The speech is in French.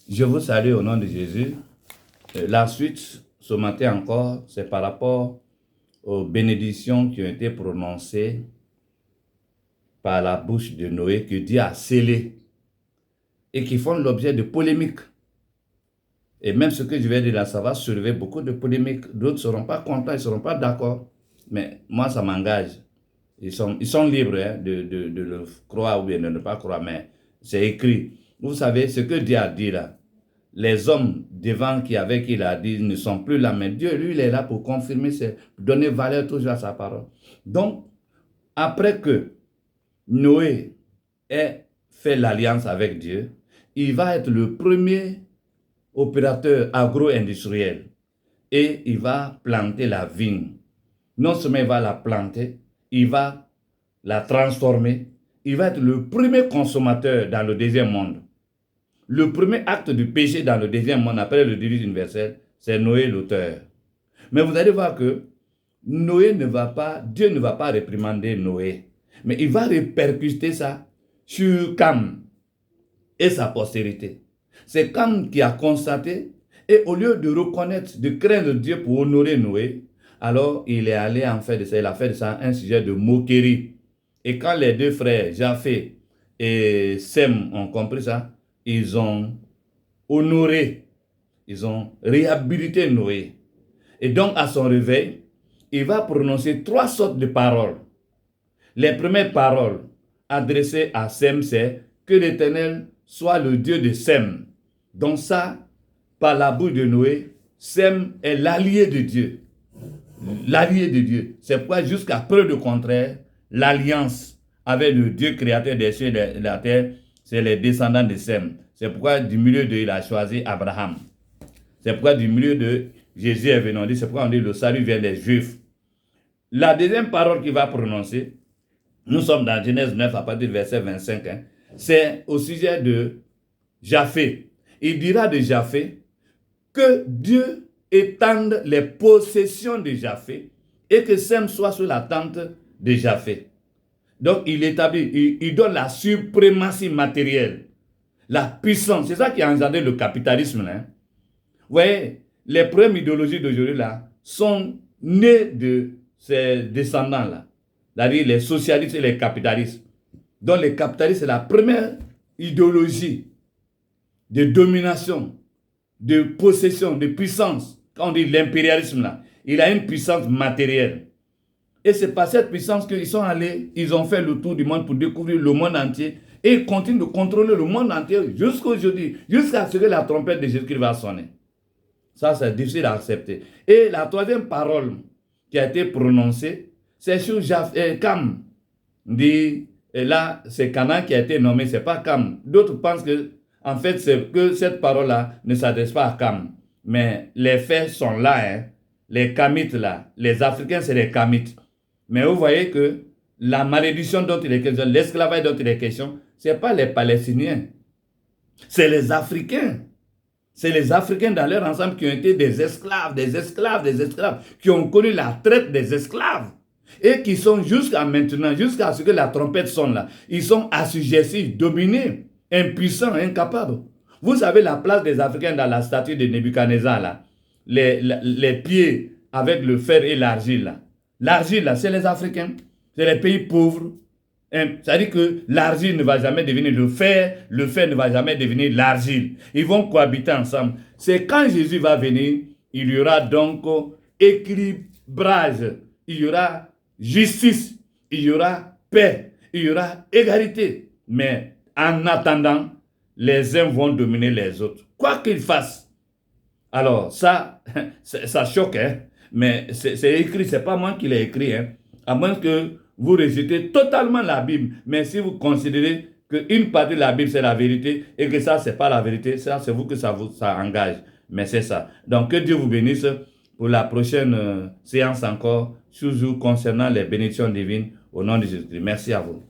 Je vous salue au nom de Jésus. La suite, ce matin encore, c'est par rapport aux bénédictions qui ont été prononcées par la bouche de Noé, que Dieu a scellées et qui font l'objet de polémiques. Et même ce que je vais dire là, ça va soulever beaucoup de polémiques. D'autres ne seront pas contents, ils ne seront pas d'accord. Mais moi, ça m'engage. Ils sont libres de le croire ou bien de ne pas croire, mais c'est écrit. Vous savez, ce que Dieu a dit là, les hommes devant avec qui il a dit ne sont plus là, mais Dieu, lui, il est là pour confirmer, pour donner valeur toujours à sa parole. Donc, après que Noé ait fait l'alliance avec Dieu, il va être le premier opérateur agro-industriel et il va planter la vigne. Non seulement il va la planter, il va la transformer, il va être le premier consommateur dans le deuxième monde. Le premier acte du péché dans le deuxième monde, après le déluge universel, c'est Noé l'auteur. Mais vous allez voir que Dieu ne va pas réprimander Noé, mais il va répercuter ça sur Cam et sa postérité. C'est Cam qui a constaté, et au lieu de reconnaître, de craindre Dieu pour honorer Noé, alors il est allé en fait de ça, il a fait de ça un sujet de moquerie. Et quand les deux frères, Japheth et Sem, ont compris ça, ils ont honoré, ils ont réhabilité Noé. Et donc à son réveil, il va prononcer 3 sortes de paroles. Les premières paroles adressées à Sem, c'est que l'Éternel soit le Dieu de Sem. Donc ça, par la bouche de Noé, Sem est l'allié de Dieu. L'allié de Dieu. C'est pourquoi jusqu'à preuve de contraire, l'alliance avec le Dieu créateur des cieux et de la terre, c'est les descendants de Sem. C'est pourquoi du milieu d'eux, il a choisi Abraham. C'est pourquoi du milieu de Jésus est venu. C'est pourquoi on dit le salut vient des Juifs. La deuxième parole qu'il va prononcer, nous sommes dans Genèse 9 à partir du verset 25, c'est au sujet de Japheth. Il dira de Japheth que Dieu étende les possessions de Japheth et que Sem soit sous la tente de Japheth. Donc il établit, il donne la suprématie matérielle, la puissance. C'est ça qui a engendré le capitalisme. Vous voyez, les premières idéologies d'aujourd'hui là sont nées de ces descendants-là. C'est-à-dire les socialistes et les capitalistes. Donc les capitalistes, c'est la première idéologie de domination, de possession, de puissance. Quand on dit l'impérialisme là, il a une puissance matérielle. Et c'est par cette puissance qu'ils sont allés, ils ont fait le tour du monde pour découvrir le monde entier. Et ils continuent de contrôler le monde entier jusqu'à aujourd'hui, jusqu'à ce que la trompette de Jésus-Christ va sonner. Ça, c'est difficile à accepter. Et la troisième parole qui a été prononcée, c'est sur Cam. Et là, c'est Canaan qui a été nommé, c'est pas Cam. D'autres pensent que, en fait, c'est que cette parole-là ne s'adresse pas à Cam. Mais les faits sont là, les Kamites là. Les Africains, c'est les Kamites. Mais vous voyez que la malédiction dont il est question, l'esclavage dont il est question, ce n'est pas les Palestiniens. C'est les Africains. C'est les Africains dans leur ensemble qui ont été des esclaves, qui ont connu la traite des esclaves. Et qui sont jusqu'à maintenant, jusqu'à ce que la trompette sonne là, ils sont assujettis, dominés, impuissants, incapables. Vous savez la place des Africains dans la statue de Nebuchadnezzar là, les pieds avec le fer et l'argile là. L'argile là, c'est les Africains, c'est les pays pauvres. C'est-à-dire que l'argile ne va jamais devenir le fer ne va jamais devenir l'argile. Ils vont cohabiter ensemble. C'est quand Jésus va venir, il y aura donc équilibrage, il y aura justice, il y aura paix, il y aura égalité. Mais en attendant, les uns vont dominer les autres. Quoi qu'ils fassent. Alors ça choque, mais c'est écrit, c'est pas moi qui l'ai écrit, à moins que vous rejetez totalement la Bible. Mais si vous considérez qu'une partie de la Bible c'est la vérité et que ça c'est pas la vérité, ça c'est vous que ça engage. Mais c'est ça. Donc que Dieu vous bénisse pour la prochaine séance encore, toujours concernant les bénédictions divines au nom de Jésus-Christ. Merci à vous.